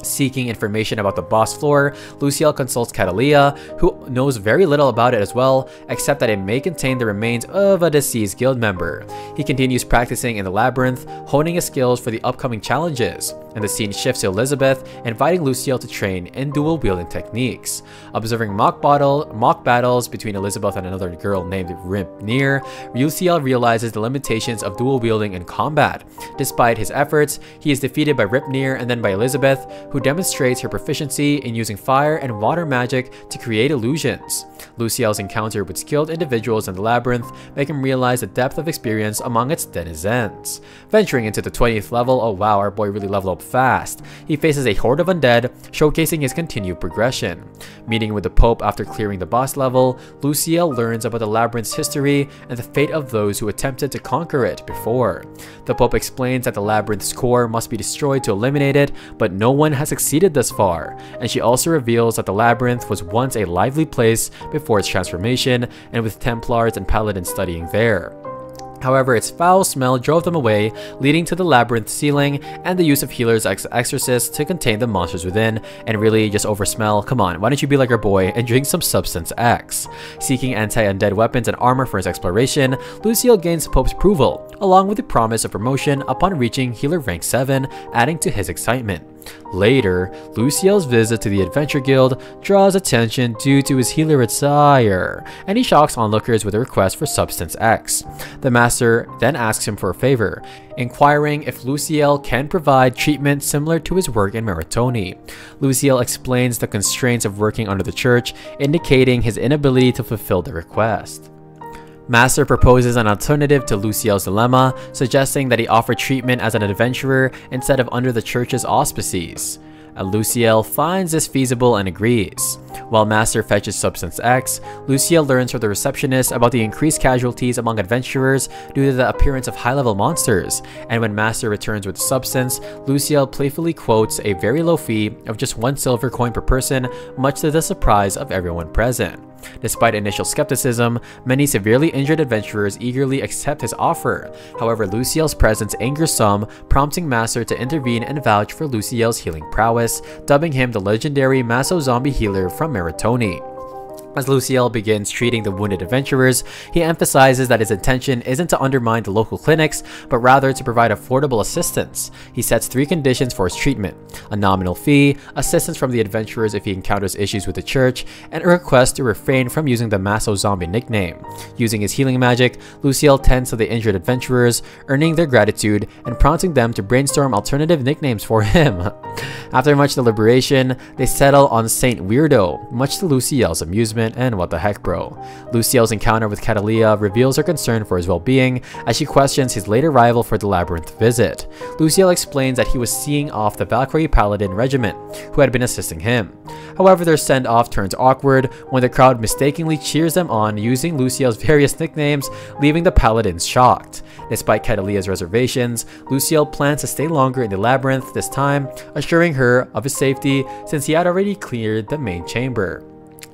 Seeking information about the boss floor, Luciel consults Catalia, who knows very little about it as well, except that it may contain the remains of a deceased guild member. He continues practicing in the labyrinth, honing his skills for the upcoming challenges, and the scene shifts to Elizabeth, inviting Luciel to train in dual wielding techniques. Observing mock battles between Elizabeth and another girl named Ripnir, Luciel realizes the limitations of dual wielding in combat. Despite his efforts, he is defeated by Ripnir and then by Elizabeth, who demonstrates her proficiency in using fire and water magic to create illusions. Luciel's encounter with skilled individuals in the labyrinth make him realize the depth of experience among its denizens. Venturing into the 20th level, oh wow, our boy really leveled up fast. He faces a horde of undead, showcasing his continued progression. Meeting with the Pope after clearing the boss level, Luciel learns about the labyrinth's history and the fate of those who attempted to conquer it before. The Pope explains that the labyrinth's core must be destroyed to eliminate it, but no one has succeeded thus far, and she also reveals that the labyrinth was once a lively place before its transformation, and with Templars and Paladins studying there. However, its foul smell drove them away, leading to the labyrinth ceiling and the use of healers as exorcists to contain the monsters within, and really just oversmell. Come on, why don't you be like our boy and drink some Substance X? Seeking anti-undead weapons and armor for his exploration, Luciel gains Pope's approval, along with the promise of promotion upon reaching healer rank 7, adding to his excitement. Later, Luciel's visit to the Adventure Guild draws attention due to his healer attire, and he shocks onlookers with a request for Substance X. The master then asks him for a favor, inquiring if Luciel can provide treatment similar to his work in Meritoni. Luciel explains the constraints of working under the church, indicating his inability to fulfill the request. Master proposes an alternative to Luciel's dilemma, suggesting that he offer treatment as an adventurer instead of under the church's auspices. Luciel finds this feasible and agrees. While Master fetches Substance X, Luciel learns from the receptionist about the increased casualties among adventurers due to the appearance of high-level monsters, and when Master returns with the substance, Luciel playfully quotes a very low fee of just 1 silver coin per person, much to the surprise of everyone present. Despite initial skepticism, many severely injured adventurers eagerly accept his offer. However, Luciel's presence angers some, prompting Master to intervene and vouch for Luciel's healing prowess, dubbing him the legendary Maso Zombie Healer from Meritoni. As Luciel begins treating the wounded adventurers, he emphasizes that his intention isn't to undermine the local clinics, but rather to provide affordable assistance. He sets 3 conditions for his treatment: a nominal fee, assistance from the adventurers if he encounters issues with the church, and a request to refrain from using the Maso Zombie nickname. Using his healing magic, Luciel tends to the injured adventurers, earning their gratitude and prompting them to brainstorm alternative nicknames for him. After much deliberation, they settle on Saint Weirdo, much to Luciel's amusement. And what the heck, bro. Luciel's encounter with Catalia reveals her concern for his well-being as she questions his late arrival for the labyrinth visit. Luciel explains that he was seeing off the Valkyrie Paladin regiment, who had been assisting him. However, their send-off turns awkward when the crowd mistakenly cheers them on using Luciel's various nicknames, leaving the Paladins shocked. Despite Catalia's reservations, Luciel plans to stay longer in the labyrinth this time, assuring her of his safety since he had already cleared the main chamber.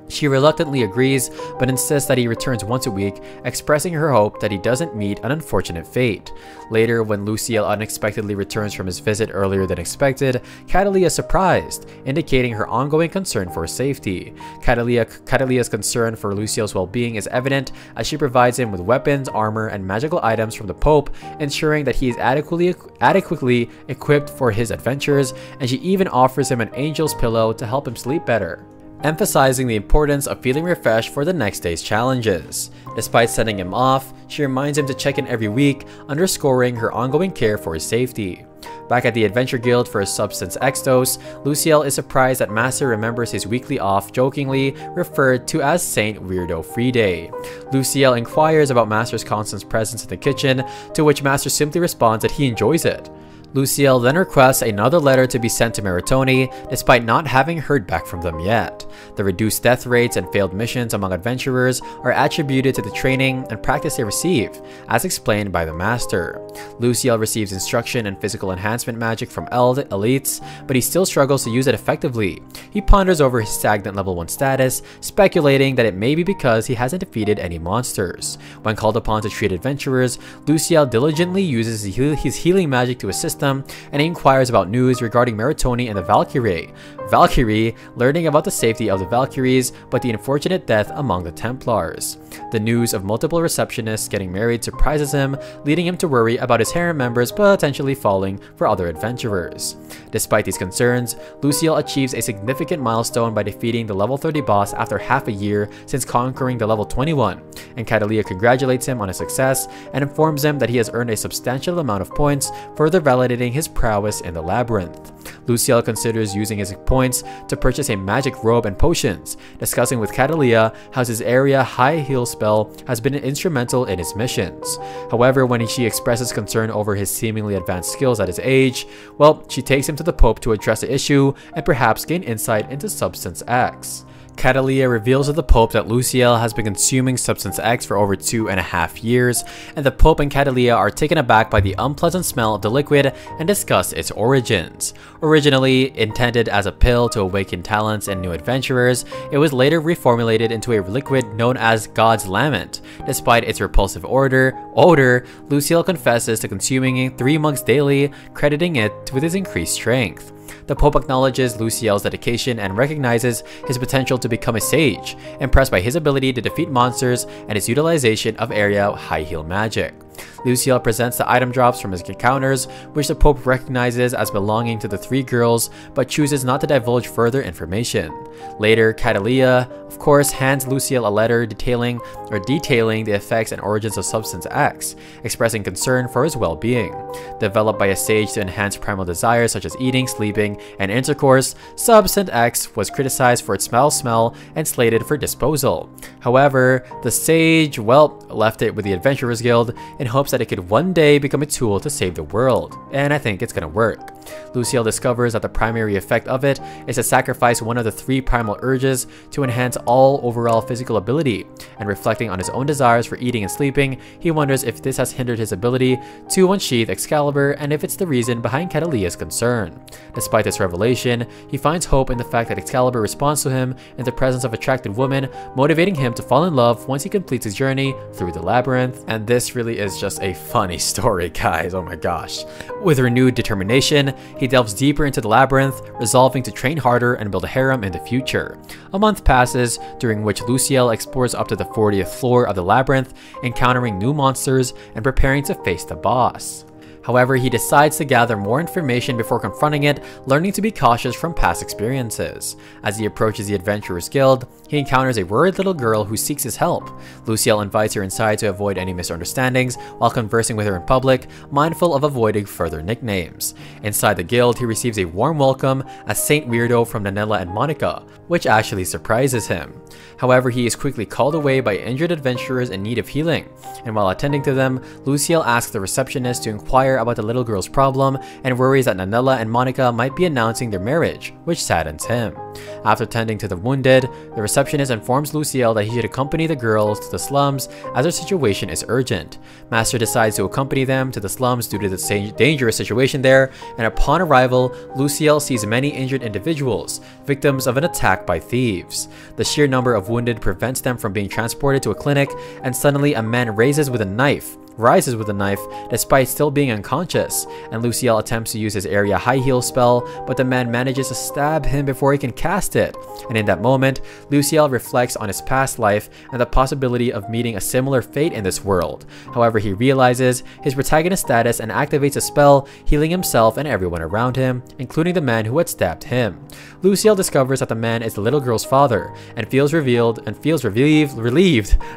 She reluctantly agrees, but insists that he returns once a week, expressing her hope that he doesn't meet an unfortunate fate. Later, when Luciel unexpectedly returns from his visit earlier than expected, Catalia is surprised, indicating her ongoing concern for his safety. Catalia's concern for Luciel's well-being is evident as she provides him with weapons, armor, and magical items from the Pope, ensuring that he is adequately equipped for his adventures, and she even offers him an angel's pillow to help him sleep better, emphasizing the importance of feeling refreshed for the next day's challenges. Despite sending him off, she reminds him to check in every week, underscoring her ongoing care for his safety. Back at the Adventure Guild for his Substance X dose, Luciel is surprised that Master remembers his weekly off, jokingly referred to as Saint Weirdo Free Day. Luciel inquires about Master's constant presence in the kitchen, to which Master simply responds that he enjoys it. Luciel then requests another letter to be sent to Meritoni, despite not having heard back from them yet. The reduced death rates and failed missions among adventurers are attributed to the training and practice they receive, as explained by the Master. Luciel receives instruction and physical enhancement magic from elites, but he still struggles to use it effectively. He ponders over his stagnant level 1 status, speculating that it may be because he hasn't defeated any monsters. When called upon to treat adventurers, Luciel diligently uses his healing magic to assist them, and he inquires about news regarding Meritoni and the Valkyrie, learning about the safety of the Valkyries, but the unfortunate death among the Templars. The news of multiple receptionists getting married surprises him, leading him to worry about his harem members potentially falling for other adventurers. Despite these concerns, Luciel achieves a significant milestone by defeating the level 30 boss after half a year since conquering the level 21, and Catalia congratulates him on his success and informs him that he has earned a substantial amount of points, further validating his prowess in the labyrinth. Luciel considers using his points to purchase a magic robe and potions, discussing with Catalia how his area high heal spell has been instrumental in his missions. However, when she expresses concern over his seemingly advanced skills at his age, well, she takes him to the Pope to address the issue and perhaps gain insight into Substance X. Catalia reveals to the Pope that Luciel has been consuming Substance X for over 2.5 years, and the Pope and Catalia are taken aback by the unpleasant smell of the liquid and discuss its origins. Originally intended as a pill to awaken talents and new adventurers, it was later reformulated into a liquid known as God's Lament. Despite its repulsive odor, Luciel confesses to consuming 3 mugs daily, crediting it with his increased strength. The Pope acknowledges Luciel's dedication and recognizes his potential to become a sage, impressed by his ability to defeat monsters and his utilization of area high heal magic. Luciel presents the item drops from his encounters, which the Pope recognizes as belonging to the 3 girls, but chooses not to divulge further information. Later, Catalia, of course, hands Luciel a letter detailing the effects and origins of Substance X, expressing concern for his well-being. Developed by a sage to enhance primal desires such as eating, sleeping, and intercourse, Substance X was criticized for its foul smell and slated for disposal. However, the sage, left it with the Adventurers Guild in hopes that it could one day become a tool to save the world, and I think it's gonna work. Luciel discovers that the primary effect of it is to sacrifice one of the 3 primal urges to enhance all overall physical ability, and reflecting on his own desires for eating and sleeping, he wonders if this has hindered his ability to unsheath Excalibur and if it's the reason behind Catalia's concern. Despite this revelation, he finds hope in the fact that Excalibur responds to him in the presence of attractive women, motivating him to fall in love once he completes his journey through the labyrinth. And this really is just a funny story, guys, oh my gosh. With renewed determination, he delves deeper into the labyrinth, resolving to train harder and build a harem in the future. A month passes, during which Luciel explores up to the 40th floor of the labyrinth, encountering new monsters and preparing to face the boss. However, he decides to gather more information before confronting it, learning to be cautious from past experiences. As he approaches the Adventurers Guild, he encounters a worried little girl who seeks his help. Luciel invites her inside to avoid any misunderstandings while conversing with her in public, mindful of avoiding further nicknames. Inside the guild, he receives a warm welcome as Saint Weirdo from Nanella and Monica, which actually surprises him. However, he is quickly called away by injured adventurers in need of healing, and while attending to them, Luciel asks the receptionist to inquire about the little girl's problem and worries that Nanella and Monica might be announcing their marriage, which saddens him. After tending to the wounded, the receptionist informs Luciel that he should accompany the girls to the slums as their situation is urgent. Master decides to accompany them to the slums due to the dangerous situation there, and upon arrival, Luciel sees many injured individuals, victims of an attack by thieves. The sheer number of wounded prevents them from being transported to a clinic, and suddenly a man rises with a knife despite still being unconscious, and Luciel attempts to use his area high heal spell, but the man manages to stab him before he can cast it. And in that moment, Luciel reflects on his past life and the possibility of meeting a similar fate in this world. However, he realizes his protagonist status and activates a spell, healing himself and everyone around him, including the man who had stabbed him. Luciel discovers that the man is the little girl's father and feels relieved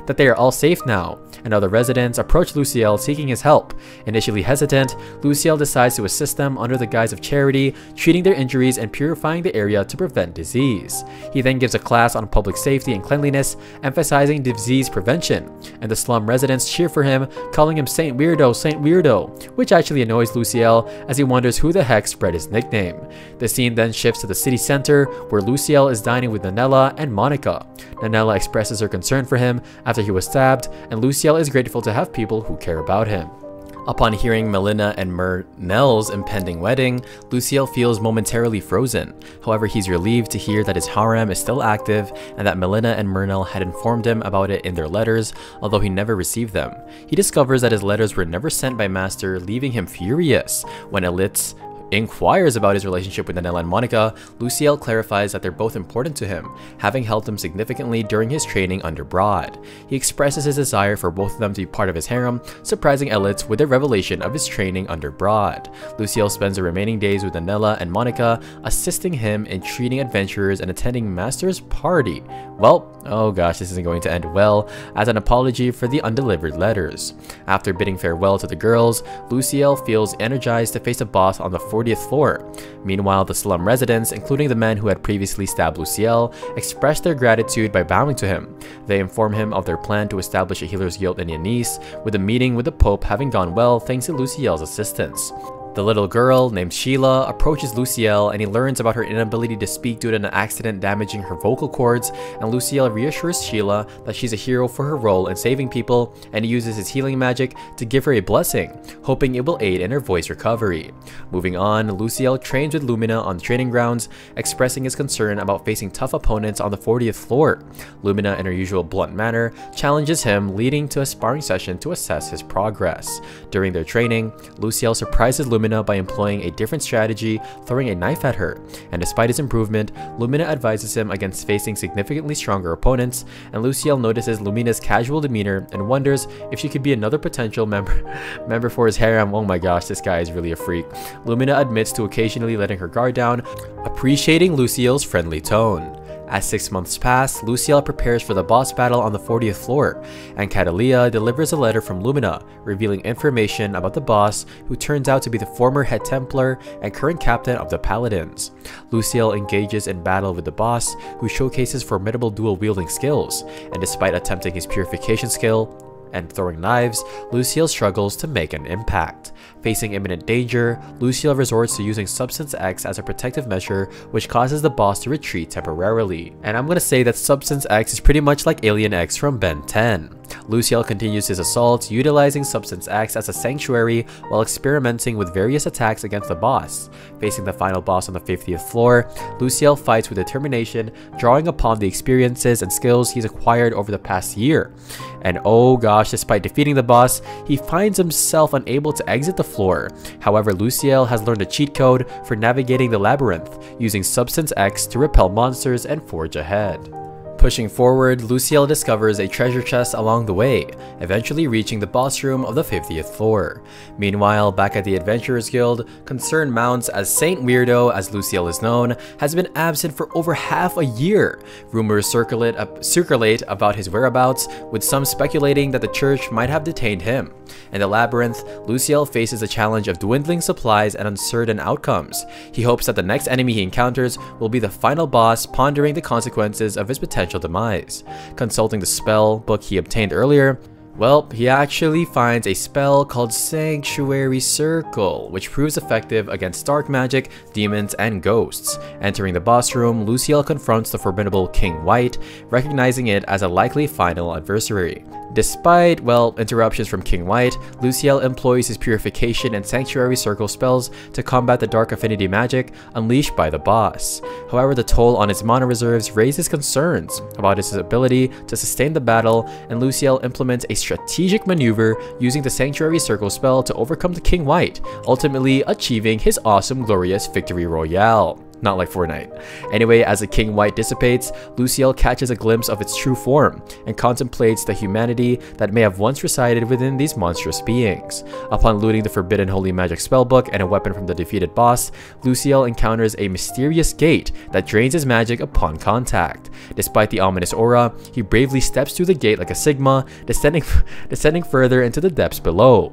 that they are all safe now, and other residents approach Luciel seeking his help. Initially hesitant, Luciel decides to assist them under the guise of charity, treating their injuries and purifying the area to prevent disease. He then gives a class on public safety and cleanliness, emphasizing disease prevention, and the slum residents cheer for him, calling him Saint Weirdo, which actually annoys Luciel as he wonders who the heck spread his nickname. The scene then shifts to the city center, where Luciel is dining with Nanella and Monica. Nanella expresses her concern for him after he was stabbed, and Luciel is grateful to have people who care about him. Upon hearing Melina and Murnell's impending wedding, Luciel feels momentarily frozen. However, he's relieved to hear that his harem is still active and that Melina and Murnell had informed him about it in their letters, although he never received them. He discovers that his letters were never sent by Master, leaving him furious. When Elitz inquires about his relationship with Nanella and Monica, Luciel clarifies that they're both important to him, having helped him significantly during his training under Broad. He expresses his desire for both of them to be part of his harem, surprising Elitz with the revelation of his training under Broad. Luciel spends the remaining days with Nanella and Monica, assisting him in treating adventurers and attending Master's party. Well, oh gosh, this isn't going to end well, as an apology for the undelivered letters. After bidding farewell to the girls, Luciel feels energized to face a boss on the 40th floor. Meanwhile, the slum residents, including the men who had previously stabbed Luciel, express their gratitude by bowing to him. They inform him of their plan to establish a healer's guild in Yanis, with a meeting with the Pope having gone well thanks to Luciel's assistance. The little girl, named Sheila, approaches Luciel and he learns about her inability to speak due to an accident damaging her vocal cords, and Luciel reassures Sheila that she's a hero for her role in saving people, and he uses his healing magic to give her a blessing, hoping it will aid in her voice recovery. Moving on, Luciel trains with Lumina on the training grounds, expressing his concern about facing tough opponents on the 40th floor. Lumina, in her usual blunt manner, challenges him, leading to a sparring session to assess his progress. During their training, Luciel surprises Lumina Lumina by employing a different strategy, throwing a knife at her. And despite his improvement, Lumina advises him against facing significantly stronger opponents, and Luciel notices Lumina's casual demeanor and wonders if she could be another potential member for his harem. Oh my gosh, this guy is really a freak. Lumina admits to occasionally letting her guard down, appreciating Luciel's friendly tone. As 6 months pass, Luciel prepares for the boss battle on the 40th floor, and Catalia delivers a letter from Lumina, revealing information about the boss, who turns out to be the former head Templar and current captain of the Paladins. Luciel engages in battle with the boss, who showcases formidable dual-wielding skills, and despite attempting his purification skill and throwing knives, Luciel struggles to make an impact. Facing imminent danger, Luciel resorts to using Substance X as a protective measure, which causes the boss to retreat temporarily. And I'm gonna say that Substance X is pretty much like Alien X from Ben 10. Luciel continues his assault, utilizing Substance X as a sanctuary while experimenting with various attacks against the boss. Facing the final boss on the 50th floor, Luciel fights with determination, drawing upon the experiences and skills he's acquired over the past year. And oh gosh, despite defeating the boss, he finds himself unable to exit the floor. However, Luciel has learned a cheat code for navigating the labyrinth, using Substance X to repel monsters and forge ahead. Pushing forward, Luciel discovers a treasure chest along the way, eventually reaching the boss room of the 50th floor. Meanwhile, back at the Adventurers Guild, concern mounts as Saint Weirdo, as Luciel is known, has been absent for over half a year. Rumors circulate about his whereabouts, with some speculating that the church might have detained him. In the labyrinth, Luciel faces the challenge of dwindling supplies and uncertain outcomes. He hopes that the next enemy he encounters will be the final boss, pondering the consequences of his potential demise. Consulting the spell book he obtained earlier, well, he actually finds a spell called Sanctuary Circle, which proves effective against dark magic, demons, and ghosts. Entering the boss room, Luciel confronts the formidable King White, recognizing it as a likely final adversary. Despite, well, interruptions from King White, Luciel employs his Purification and Sanctuary Circle spells to combat the Dark Affinity magic unleashed by the boss. However, the toll on his mana reserves raises concerns about his ability to sustain the battle, and Luciel implements a strategic maneuver using the Sanctuary Circle spell to overcome the King White, ultimately achieving his awesome glorious victory royale. Not like Fortnite. Anyway, as the King White dissipates, Luciel catches a glimpse of its true form and contemplates the humanity that may have once resided within these monstrous beings. Upon looting the Forbidden Holy Magic spellbook and a weapon from the defeated boss, Luciel encounters a mysterious gate that drains his magic upon contact. Despite the ominous aura, he bravely steps through the gate like a Sigma, descending further into the depths below.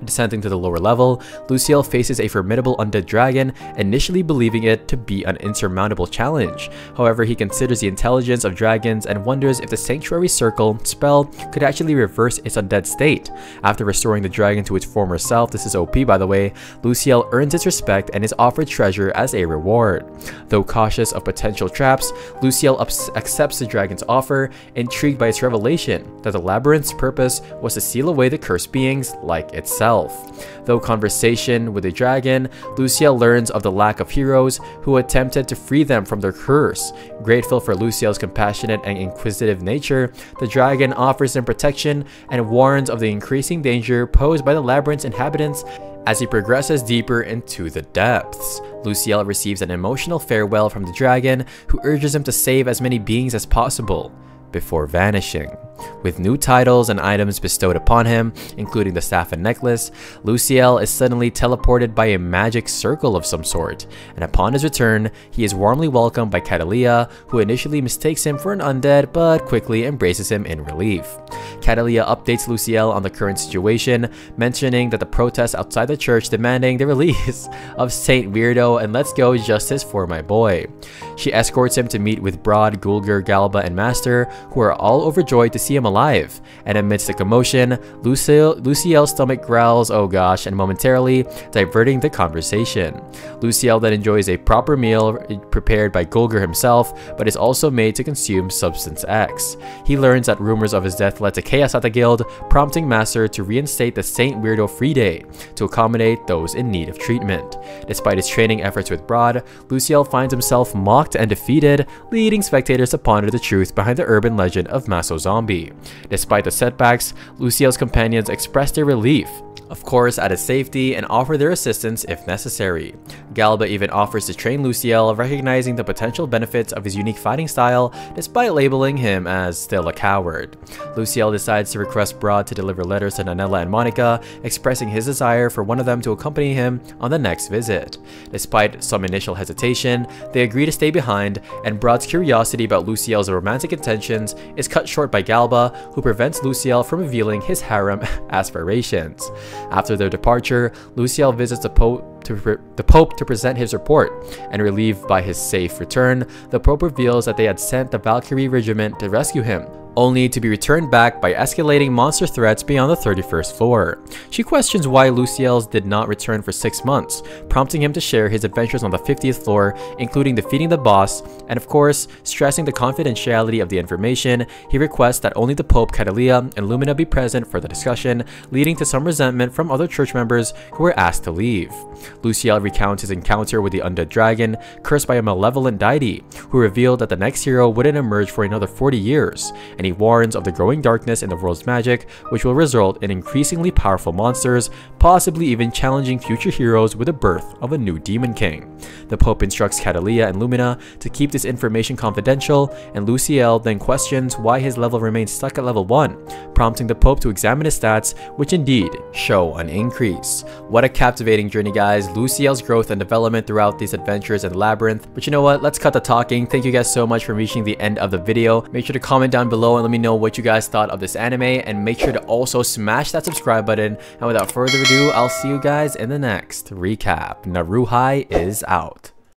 Descending to the lower level, Luciel faces a formidable undead dragon, initially believing it to be an insurmountable challenge. However, he considers the intelligence of dragons and wonders if the Sanctuary Circle spell could actually reverse its undead state. After restoring the dragon to its former self, this is OP by the way, Luciel earns its respect and is offered treasure as a reward. Though cautious of potential traps, Luciel accepts the dragon's offer, intrigued by its revelation that the labyrinth's purpose was to seal away the cursed beings like itself. Though conversation with the dragon, Luciel learns of the lack of heroes who attempted to free them from their curse. Grateful for Luciel's compassionate and inquisitive nature, the dragon offers them protection and warns of the increasing danger posed by the labyrinth's inhabitants as he progresses deeper into the depths. Luciel receives an emotional farewell from the dragon, who urges him to save as many beings as possible before vanishing. With new titles and items bestowed upon him, including the staff and necklace, Luciel is suddenly teleported by a magic circle of some sort, and upon his return, he is warmly welcomed by Catalia, who initially mistakes him for an undead but quickly embraces him in relief. Catalia updates Luciel on the current situation, mentioning that the protests outside the church demanding the release of Saint Weirdo and let's go justice for my boy. She escorts him to meet with Broad, Gulger, Galba, and Master, who are all overjoyed to see him alive, and amidst the commotion, Luciel's stomach growls, oh gosh, and momentarily diverting the conversation. Luciel then enjoys a proper meal prepared by Gulger himself, but is also made to consume Substance X. He learns that rumors of his death led to chaos at the guild, prompting Master to reinstate the Saint Weirdo Free Day to accommodate those in need of treatment. Despite his training efforts with Broad, Luciel finds himself mocked and defeated, leading spectators to ponder the truth behind the urban legend of Maso Zombie. Despite the setbacks, Luciel's companions express their relief of course at his safety, and offer their assistance if necessary. Galba even offers to train Luciel, recognizing the potential benefits of his unique fighting style despite labeling him as still a coward. Luciel decides to request Brod to deliver letters to Nanella and Monica, expressing his desire for one of them to accompany him on the next visit. Despite some initial hesitation, they agree to stay behind, and Brod's curiosity about Luciel's romantic intentions is cut short by Galba, who prevents Luciel from revealing his harem aspirations. After their departure, Luciel visits the Pope to present his report, and relieved by his safe return, the Pope reveals that they had sent the Valkyrie regiment to rescue him, only to be returned back by escalating monster threats beyond the 31st floor. She questions why Luciel did not return for 6 months, prompting him to share his adventures on the 50th floor, including defeating the boss, and of course, stressing the confidentiality of the information. He requests that only the Pope, Catalia, and Lumina be present for the discussion, leading to some resentment from other church members who were asked to leave. Luciel recounts his encounter with the undead dragon, cursed by a malevolent deity, who revealed that the next hero wouldn't emerge for another 40 years, and he warns of the growing darkness in the world's magic, which will result in increasingly powerful monsters, possibly even challenging future heroes with the birth of a new Demon King. The Pope instructs Catalia and Lumina to keep this information confidential, and Luciel then questions why his level remains stuck at level 1, prompting the Pope to examine his stats, which indeed show an increase. What a captivating journey, guys. Luciel's growth and development throughout these adventures and Labyrinth. But you know what, let's cut the talking. Thank you guys so much for reaching the end of the video. Make sure to comment down below and let me know what you guys thought of this anime, and make sure to also smash that subscribe button. And without further ado, I'll see you guys in the next recap. Naruhai is out.